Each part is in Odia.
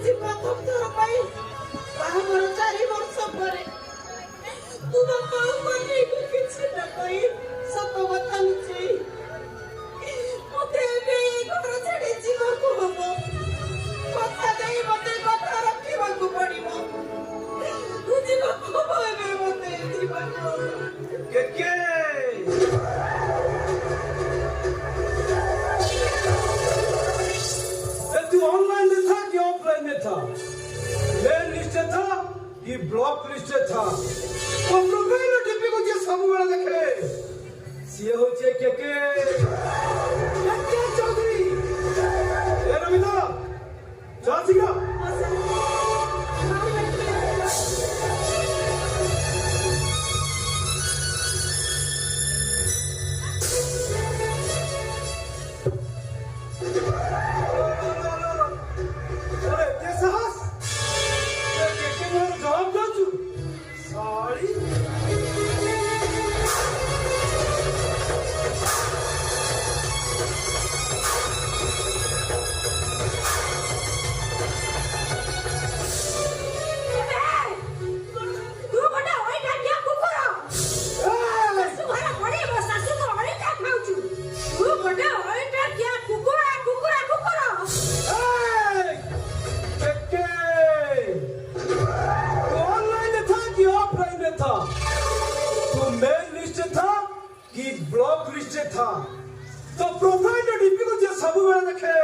ଆଜି ପ୍ରଥମ ଥର ପାଇଁ ବାହାଘର 4 ବର୍ଷ ପରେ ତୁ ବାପାଙ୍କୁ ମନେଇକୁ କିଛି ନ କହି ସତ କଥା ଲୁଚେଇ ମତେ ଏବେ ଘର ଛାଡି ଯିବାକୁ ହବ। କଥା ଦେଇ ମତେ କଥା ରଖିବାକୁ ପଡିବ। ତୁ ଯିବାକୁ ହବ ଏବେ ମତେ ଯିବାକୁ କେକେ तू ऑनलाइन में था कि ऑफलाइन में था? मेल लिस्ट था कि ब्लॉक लिस्ट था? तो प्रोफाइल टीपी को जे सब बेला देखे सिए होचे केके चौधरी ए रविदा जासिका ब्लॉक लिस्ट था तो प्रोफाइल डीपी को जे सब बेला देखे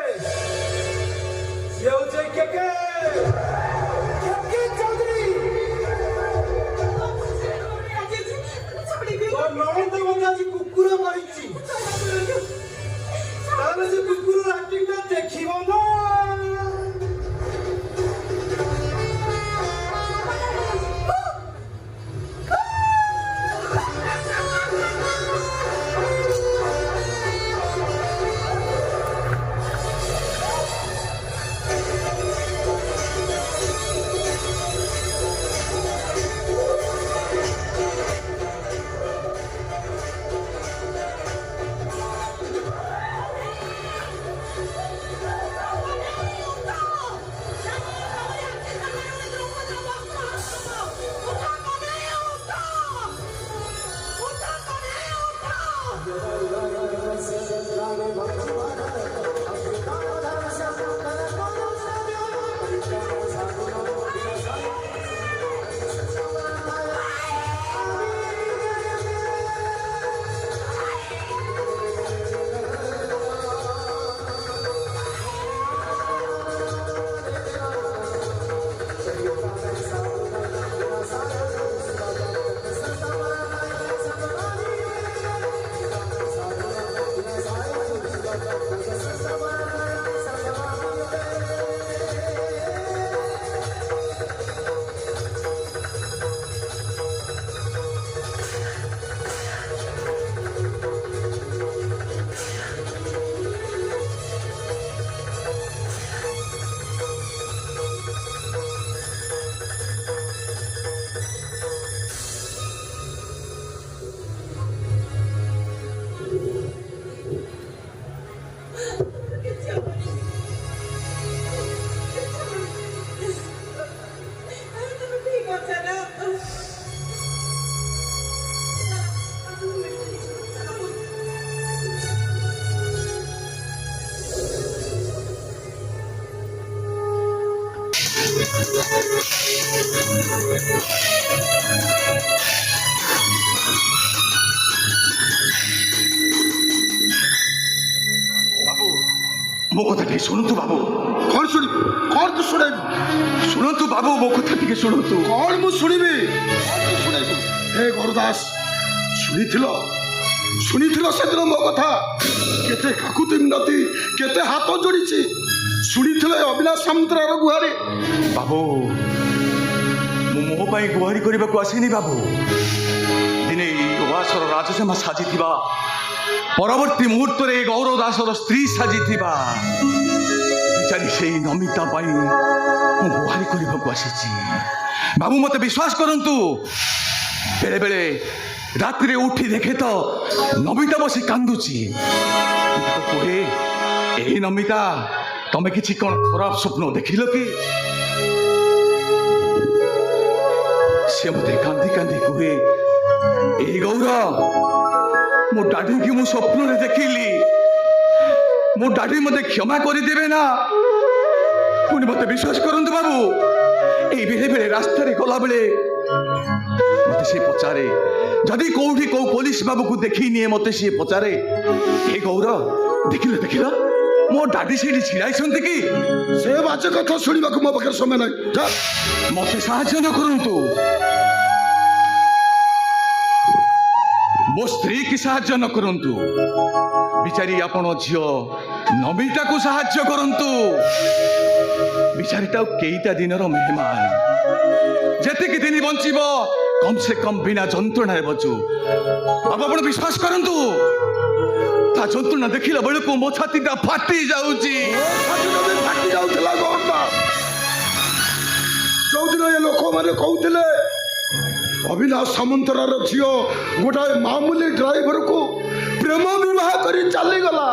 ये होचे केके चौधरी तो नौन तो बंदा जी कुकुर मारिची ताले से कुकुर एक्टिंग ना देखिबो ना मो कथा टे शुणु बाबू कौन शुणी कौन तू शुणाई शुणु बाबू मो कथा टे शुणु कौन मु शुणीबी शुणाई हे गुरुदास शुणी से दिन मो कथा केते काकुति मिनती केते हाथ जोड़ी शुणी अविनाश सामंतरार गुहारी बाबू मो मो पाई गुहारी करने को आसीनी बाबू दिने उवासर राजसेमा साजी परवर्ती मुहूर्त रे गौरव दासर स्त्री साजी बिचारी से नमिता गुहारी करने को आसी बाबू मत विश्वास करंतु बेले बेले रात्रि उठी देखे तो नमिता बसी कांदुची नमिता ତମେ କିଛି କ'ଣ ଖରାପ ସ୍ୱପ୍ନ ଦେଖିଲ କି? ସେ ମୋତେ କାନ୍ଦି କାନ୍ଦି କୁହେ, ଏଇ ଗୌର, ମୋ ଡାଡିକି ମୁଁ ସ୍ୱପ୍ନରେ ଦେଖିଲି, ମୋ ଡାଡି ମୋତେ କ୍ଷମା କରିଦେବେ ନା? ପୁଣି ମୋତେ ବିଶ୍ୱାସ କରନ୍ତୁ ବାବୁ, ଏଇ ବେଳେ ବେଳେ ରାସ୍ତାରେ ଗଲାବେଳେ ମତେ ସିଏ ପଚାରେ, ଯଦି କୋଉଠି କୋଉ ପୋଲିସ ବାବୁକୁ ଦେଖି ନିଏ ମତେ ସିଏ ପଚାରେ, ଏ ଗୌର ଦେଖିଲ ମୋ ଡାଡି ସେଇଠି ଛିଡ଼ା ହେଇଛନ୍ତି କି? ସେ ବାଜେ କଥା ଶୁଣିବାକୁ ମୋ ପାଖରେ ସମୟ ନାହିଁ। ଯା। ମତେ ସାହାଯ୍ୟ ନ କରନ୍ତୁ, ମୋ ସ୍ତ୍ରୀ କି ସାହାଯ୍ୟ ନ କରନ୍ତୁ, ବିଚାରୀ ଆପଣ ଝିଅ ନମିତାକୁ ସାହାଯ୍ୟ କରନ୍ତୁ। ବିଚାରୀଟା କେଇଟା ଦିନର ମେହମାନ, ଯେତିକି ଦିନ ବଞ୍ଚିବ କମ୍ ସେ କମ୍ ବିନା ଯନ୍ତ୍ରଣାରେ ବଞ୍ଚୁ। ଆପଣ ବିଶ୍ୱାସ କରନ୍ତୁ, ତା ଯନ୍ତ୍ରଣା ଦେଖିଲା ବେଳକୁ ମୋ ଛାତିଟା ଫାଟି ଯାଉଛି। ଫାଟି ଯାଉଥିଲା ଗୌରଟା। ଯୋଉଦିନ ଏ ଲୋକମାନେ କହୁଥିଲେ ଅବିନାଶ ସାମନ୍ତରାର ଝିଅ ଗୋଟାଏ ମାମୁଲି ଡ୍ରାଇଭରକୁ ପ୍ରେମ ବିବାହ କରି ଚାଲିଗଲା।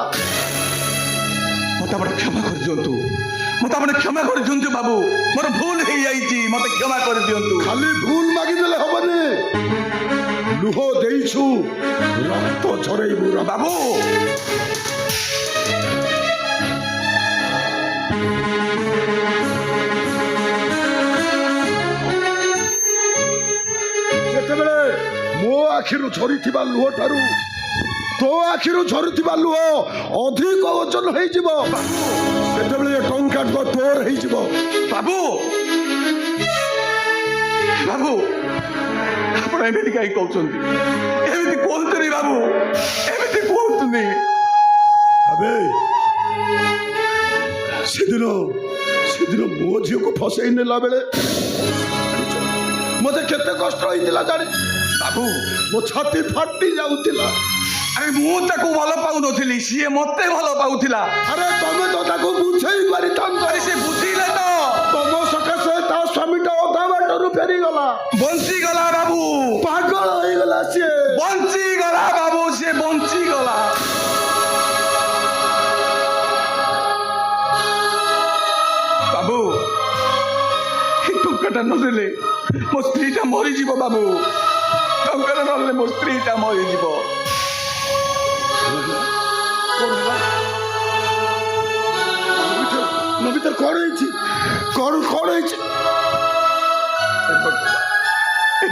ମତେ ଆପଣ କ୍ଷମା କରିଦିଅନ୍ତୁ, ମତେ ଆପଣ କ୍ଷମା କରିଦିଅନ୍ତୁ ବାବୁ, ମୋର ଭୁଲ ହେଇଯାଇଛି, ମତେ କ୍ଷମା କରିଦିଅନ୍ତୁ। ଖାଲି ଭୁଲ ମାଗିଦେଲେ ହବନି, ଲୁହ ଦେଇଛୁ ରକ୍ତ ଝରେଇବୁ ବାବୁ। ଯେତେବେଳେ ମୋ ଆଖିରୁ ଝରିଥିବା ଲୁହ ଠାରୁ ତୋ ଆଖିରୁ ଝରୁଥିବା ଲୁହ ଅଧିକ ଓଜନ ହେଇଯିବ, ସେତେବେଳେ ଏ ଟଙ୍କା ତୋର ହେଇଯିବ। ବାବୁ ବାବୁ, ଆପଣ ଏମିତି କାହିଁ କହୁଛନ୍ତି? ଏମିତି କୁହନ୍ତୁନି ବାବୁ, ଏମିତି କୁହନ୍ତୁନି। ଆବେ ସେଦିନ ମୋ ଝିଅକୁ ଫସେଇ ନେଲା ବେଳେ ମତେ କେତେ କଷ୍ଟ ହେଇଥିଲା ଜାଣି? ବାବୁ, ମୋ ଛାତି ଫାଟି ଯାଉଥିଲା। ଆରେ ମୁଁ ତାକୁ ଭଲ ପାଉନଥିଲି, ସିଏ ମତେ ଭଲ ପାଉଥିଲା। ଆରେ ତମେ ତ ତାକୁ ବୁଝେଇ ପାରିଥାନ୍ତ। ସେ ବୁଝିଲେ ତ? ତମ ସକାଶେ ତା ସ୍ୱାମୀଟା ଅଧା ବାଟରୁ ଫେରିଗଲା, ବଞ୍ଚିଗଲା ବାବୁ, ପାଗଳ ହେଇଗଲା ସିଏ, ବଞ୍ଚିଗଲା ବାବୁ, ସିଏ ବଞ୍ଚିଗଲା। ବାବୁ, ଏ ଟଙ୍କାଟା ନଦେଲେ ମୋ ସ୍ତ୍ରୀଟା ମରିଯିବ ବାବୁ, ଟଙ୍କାଟା ନଦେଲେ ମୋ ସ୍ତ୍ରୀଟା ମରିଯିବ। ନମିତାର କଣ ହେଇଛି? କଣ ହେଇଛି?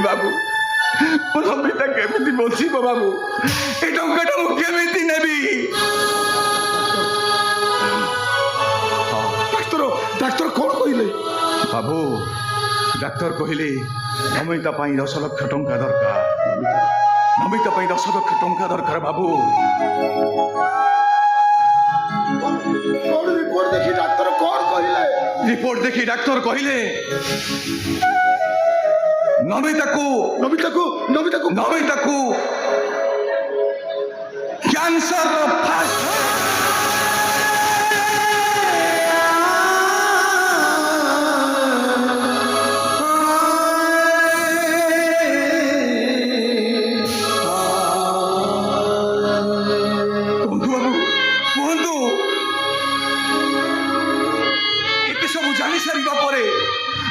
ବାବୁ, ମୋ ନମିତା କେମିତି ବଞ୍ଚିବ ବାବୁ? ଏ ଟଙ୍କାଟା ମୁଁ କେମିତି ନେବି? ଡାକ୍ତର କଣ କହିଲେ? ବାବୁ, ଡାକ୍ତର କହିଲେ ନମିତା ପାଇଁ 10 ଲକ୍ଷ ଟଙ୍କା ଦରକାର। ନମିତା ପାଇଁ 10 ଲକ୍ଷ ଟଙ୍କା ଦରକାର ବାବୁ। ରିପୋର୍ଟ ଦେଖି ଡାକ୍ତର କଣ କହିଲେ? ରିପୋର୍ଟ ଦେଖି ଡାକ୍ତର କହିଲେ ନମିତାକୁ କ୍ୟାନ୍ସର ଫାଷ୍ଟ।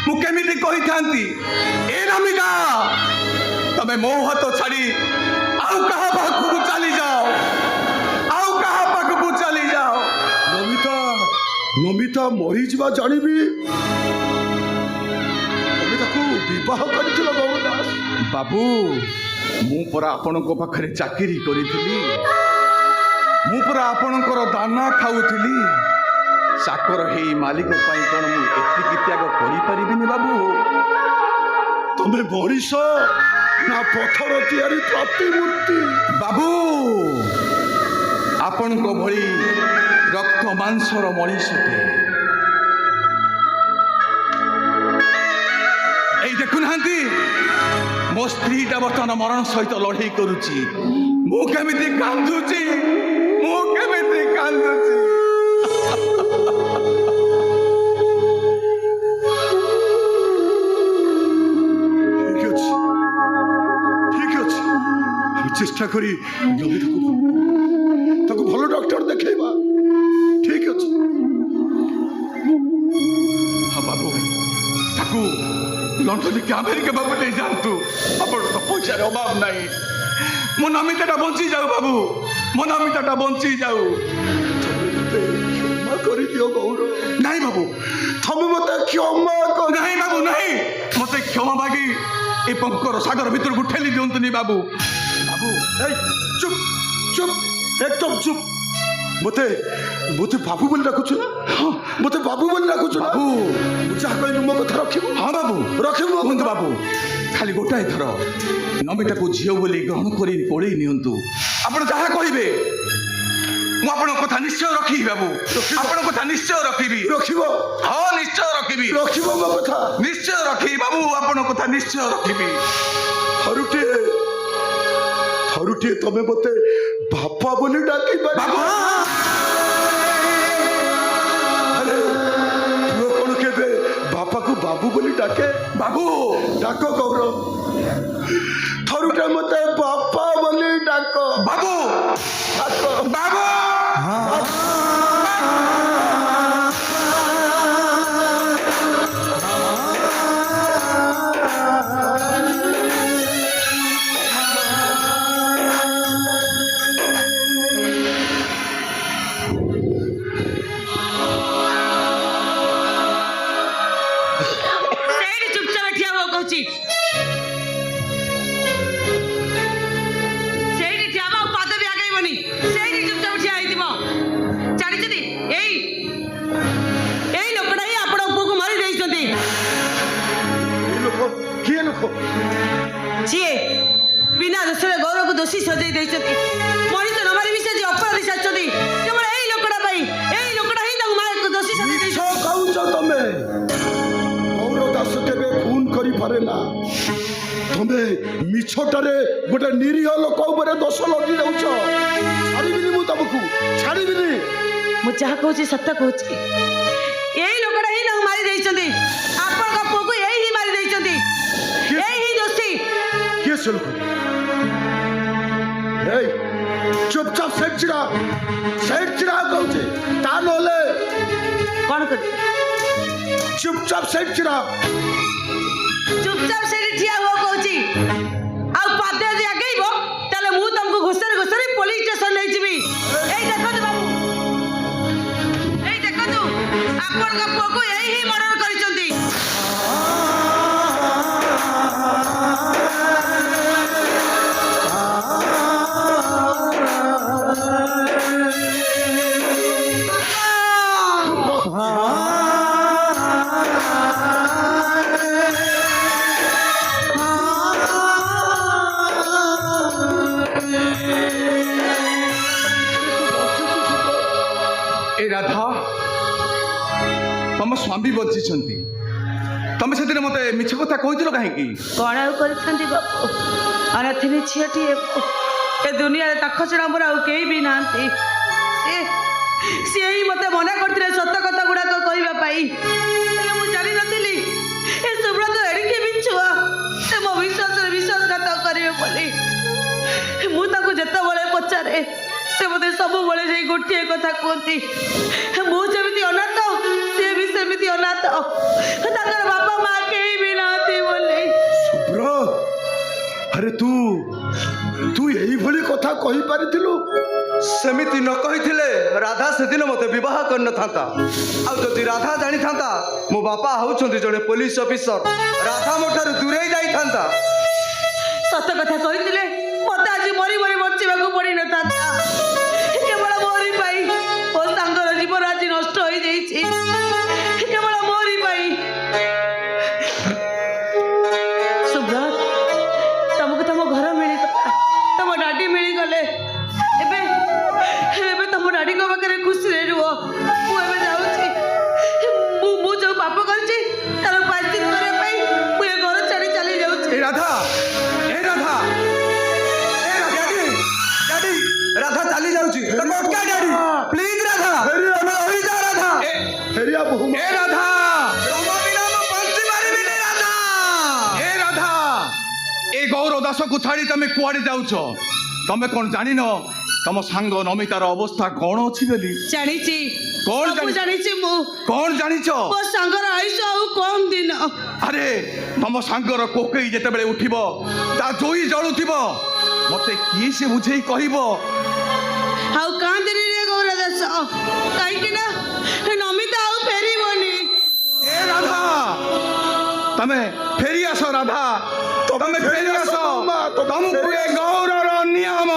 ମୁଁ କେମିତି କହିଥାନ୍ତି, ଏ ନମିତା ତମେ ମୋ ହାତ ଛାଡ଼ି ଆଉ କାହା ପାଖକୁ ଚାଲିଯାଅ, ଆଉ କାହା ପାଖକୁ ଚାଲିଯାଅ। ନମିତା ମରିଯିବା ଜାଣିବି ତମେ ତାକୁ ବିବାହ କରିଥିଲ ଗୌର ଦାସ? ବାବୁ, ମୁଁ ପରା ଆପଣଙ୍କ ପାଖରେ ଚାକିରି କରିଥିଲି, ମୁଁ ପରା ଆପଣଙ୍କର ଦାନା ଖାଉଥିଲି। ଚାକର ହେଇ ମାଲିକ ପାଇଁ କ'ଣ ମୁଁ ଏତିକି ତ୍ୟାଗ କରିପାରିବିନି ବାବୁ? ତମେ ମଣିଷ ନା ପଥର ତିଆରି ପ୍ରତିମୂର୍ତ୍ତି? ବାବୁ, ଆପଣଙ୍କ ଭଳି ରକ୍ତ ମାଂସର ମଣିଷଟେ। ଏଇ ଦେଖୁନାହାନ୍ତି, ମୋ ସ୍ତ୍ରୀଟା ବର୍ତ୍ତମାନ ମରଣ ସହିତ ଲଢ଼େଇ କରୁଛି। ମୁଁ କେମିତି କାନ୍ଦୁଛି, ମୁଁ କେମିତି କାନ୍ଦୁଛି। চেষ্টা করি তাকে ভালো ডক্টর দেখাইবা। ঠিক আছে, ଲଣ୍ଡନ କି ଆମେରିକା ବାବୁ ନେଇ ଯାଆନ୍ତୁ। ଆପଣ ତ ପଇସାର ଅଭାବ ନାହିଁ। ମୋ ନମିତାଟା ବଞ୍ଚି ଯାଉ ବାବୁ, ମୋ ନମିତାଟା ବଞ୍ଚି ଯାଉ। କ୍ଷମା କରିଦିଅ ଗୌର। ନାଇଁ ବାବୁ, ତମେ ମତେ କ୍ଷମା କର। ନାହିଁ ବାବୁ ନାହିଁ, ମତେ କ୍ଷମା ମାଗି ଏ ପଙ୍କର ସାଗର ଭିତରକୁ ଠେଲି ଦିଅନ୍ତୁନି ବାବୁ। ବାବୁ এই চুপ চুপ একদম চুপ। মতে মতে বাবু বলে ডাকুଛୁ না? মতে বাবু বলে ডাকুଛୁ না? বাবু ମୁଁ ଯାହା କହିଲି ମୋ କଥା ରଖିବୁ? ହଁ ବାବୁ ରଖିବୁ ମୋ କୁହନ୍ତୁ କଥା? ବାବୁ, ଖାଲି ଗୋଟାଏ ଥର ନମିତାକୁ ଝିଅ ବୋଲି ଗ୍ରହଣ କରି କୋଳେଇ ନିଅନ୍ତୁ। ଆପଣ ଯାହା କହିବେ ମୁଁ ଆପଣଙ୍କ କଥା ନିଶ୍ଚୟ ରଖିବି ବାବୁ, ଆପଣଙ୍କ କଥା ନିଶ୍ଚୟ ରଖିବି। ରଖିବ ହଁ ନିଶ୍ଚୟ ରଖିବି, ରଖିବ ମୋ କଥା? ନିଶ୍ଚୟ ରଖିବି ବାବୁ, ଆପଣଙ୍କ କଥା ନିଶ୍ଚୟ ରଖିବି। ଥରୁଟିଏ ଥରୁଟିଏ ତମେ ମତେ ବାପା ବୋଲି ଡାକି ବାବୁ ଆରେ ପୁଅ କଣ କେବେ ବାପାକୁ ବାବୁ ବୋଲି ଡାକେ? ବାବୁ ଡାକ ଗୌର, ଥରୁଟେ ମତେ ବାପା ବୋଲି ଡାକ। ବାବୁ ଡାକ ବାବୁ ସେଇଠି ଚୁପଚାପ ଠିଆ ହୁଅ କହୁଛି। ସେଇଠି ଠିଆ ହବ, ଆଉ ପାଦ ବି ଆଗେଇବନି। ସେଇଠି ଚୁପଚାପ ଠିଆ ହେଇଥିବ। ଜାଣିଛନ୍ତି ଏଇ ଲୋକଟା ହିଁ ଆପଣଙ୍କ ପୁଅକୁ ମାରି ଦେଇଛନ୍ତି। এই লোক କିଏ ଲୋକ? ଯିଏ ବିନା ଦୋଷରେ ଗୌରବକୁ ଦୋଷୀ ସଜେଇ ଦେଇଛନ୍ତି। ମଣିଷ ନ ମାରି ବି ସେ ଯେ ଅପରାଧୀ ସାଜିଛନ୍ତି କେବଳ ଏଇ ଲୋକଟା ପାଇଁ। ଏଇ ଲୋକଟା ହିଁ ତାଙ୍କୁ ଦୋଷୀ ସଜେଇ ମିଛ ଦେଇଛନ୍ତି। କହୁଛ ତମେ। ଗୌର ଦାସ କେବେ খুন କରିପାରେ ନା। ତମେ ମିଛଟାରେ ଗୋଟେ ନିରୀହ ଲୋକ ଉପରେ ଦୋଷ ଲଦି ଯାଉଛ। ଛାଡ଼ିବିନି ମୁଁ ତମକୁ, ଛାଡ଼ିବିନି। ମୁଁ ଯାହା କହୁଛି ସତ କହୁଛି। ଏଇ ଲୋକଟା ହିଁ ତାଙ୍କୁ ମାରି ଦେଇଛନ୍ତି। ଆପଣଙ୍କ ପୁଅକୁ ଏଇ ହିଁ ମାରି ଦେଇଛନ୍ତି। ଏଇ ହିଁ ଦୋଷୀ। କିଏ ସେ ଲୋକ? এই চুপচাপ সেট চিরা কହୁଛି। তা ନହେଲେ କଣ କରିବି? চুপচাপ সেট চিরা। ଚୁପଚାପ ସେଇଠି ଠିଆ ହୁଅ କହୁଛି। ଆଉ ପାଦ ଯଦି ଆଗେଇବ ତାହେଲେ ମୁଁ ତମକୁ ଘୋଷାରି ଘୋଷାରି ପୋଲିସ ଷ୍ଟେସନ ନେଇଯିବି। ଏଇ ଦେଖନ୍ତୁ ବାବୁ, ଏଇ ଦେଖନ୍ତୁ ଆପଣଙ୍କ ପୁଅକୁ ଏଇ ହିଁ ମର୍ଡର କରିଛନ୍ତି। ଏ ରାଧା, ତମ ସ୍ୱାମୀ ବଞ୍ଚିଛନ୍ତି। ତମେ ସେଦିନ ମତେ ମିଛ କଥା କହିଥିଲ କାହିଁକି? କଣ ଆଉ କରିଥାନ୍ତି ବାବୁ, ଅନାଥିନୀ ଝିଅଟିଏ। ଏ ଦୁନିଆରେ ତାଙ୍କ ଛଡ଼ା ମୋର ଆଉ କେହି ବି ନାହାନ୍ତି। ସିଏ ହିଁ ମତେ ମନା କରିଥିଲେ ସତ କଥା ଗୁଡାକ କହିବା ପାଇଁ। ହେଲେ ମୁଁ ଜାଣିନଥିଲି ଏ ସୁବ୍ରତ ଏଡ଼ିକି ବିଛୁଆ ସେ ମୋ ବିଶ୍ୱାସରେ ବିଶ୍ୱାସଘାତ କରିବେ ବୋଲି। ମୁଁ ତାଙ୍କୁ ଯେତେବେଳେ ପଚାରେ ସେ ମୋତେ ସବୁବେଳେ ସେଇ ଗୋଟିଏ କଥା କୁହନ୍ତି, ମୁଁ ଯେମିତି ଅନାଥ ସିଏ ବି ସେମିତି ଅନାଥ, ତାଙ୍କର ବାପା ମା କେହି ବି ନାହାନ୍ତି ବୋଲି। ସୁବ୍ର, ଆରେ ତୁ এইଭଳି କଥା କହିପାରିଥିଲୁ? ସେମିତି ନ କହିଥିଲେ ରାଧା ସେଦିନ ମୋତେ ବିବାହ କରିନଥାନ୍ତା। ଆଉ ଯଦି ରାଧା ଜାଣିଥାନ୍ତା ମୋ ବାପା ହେଉଛନ୍ତି ଜଣେ ପୋଲିସ ଅଫିସର, ରାଧା ମୋ ଠାରୁ ଦୂରେଇ ଯାଇଥାନ୍ତା। ସତ କଥା କହିଥିଲେ ମୋତେ ଆଜି ମରି ମରି ବଞ୍ଚିବାକୁ ପଡ଼ିନଥାନ୍ତା। କେବଳ ମୋରି ପାଇଁ ମୋ ସାଙ୍ଗର ଜୀବନ ଆଜି ନଷ୍ଟ ହୋଇଯାଇଛି। କେବଳ ମୋରି ପାଇଁ। ସୁବ୍ରତ, ତମକୁ ତମ ଘର ମିଳିଗଲା, ତମ ଡାଡି ମିଳିଗଲେ। ଏବେ ତମ ଡାଡିଙ୍କ ପାଖରେ ଖୁସିରେ ରୁହ। ମୁଁ ଏବେ ଯାଉଛି। ମୁଁ ଯୋଉ ପାପ କରିଛି ତାର ପ୍ରାୟଶ୍ଚିତ୍ତ କରିବା ପାଇଁ ମୁଁ ଏ ଘର ଛାଡ଼ି ଚାଲି ଯାଉଛି। ଏ ରାଧା, ଏ ରାଧା, ଡାଡି, ରାଧା ଚାଲି ଯାଉଛି। ପ୍ଲିଜ ରାଧା, ତମେ ରହିଯାଅ ରାଧା। ଫେରିଆ ବୋହୁ ଏ ରାଧା, ବଞ୍ଚି ପାରିବିନି ରାଧା। ଏ ରାଧା, ଏ ଗୌର ଦାସକୁ ଛାଡ଼ି ତମେ କୁଆଡେ ଯାଉଛ? ତମେ କଣ ଜାଣିନ ତମ ସାଙ୍ଗ ନମିତାର ଅବସ୍ଥା କ'ଣ ଅଛି ବୋଲି ଜାଣିଛି କଣ ସବୁ ଜାଣିଛି ମୁଁ କ'ଣ ଜାଣିଛ? ମୋ ସାଙ୍ଗର ଆୟୁଷ ଆଉ କମ ଦିନ। ଆରେ ତମ ସାଙ୍ଗର କୋକେଇ ଯେତେବେଳେ ଉଠିବ ତା ଜୋଇ ଜଳୁଥିବ ମତେ କିଏ ସେ ବୁଝେଇ କହିବ? ଆଉ କାନ୍ଦିନି ରେ ଗୌର ଦାସ, କାହିଁକି ନା ନମିତା ଆଉ ଫେରିବନି। ଏ ରାଧା ତମେ ଫେରି ଆସ, ରାଧା ତମେ ଫେରି ଆସ, ତମକୁ ଏ ଗୌରର ନିୟମ।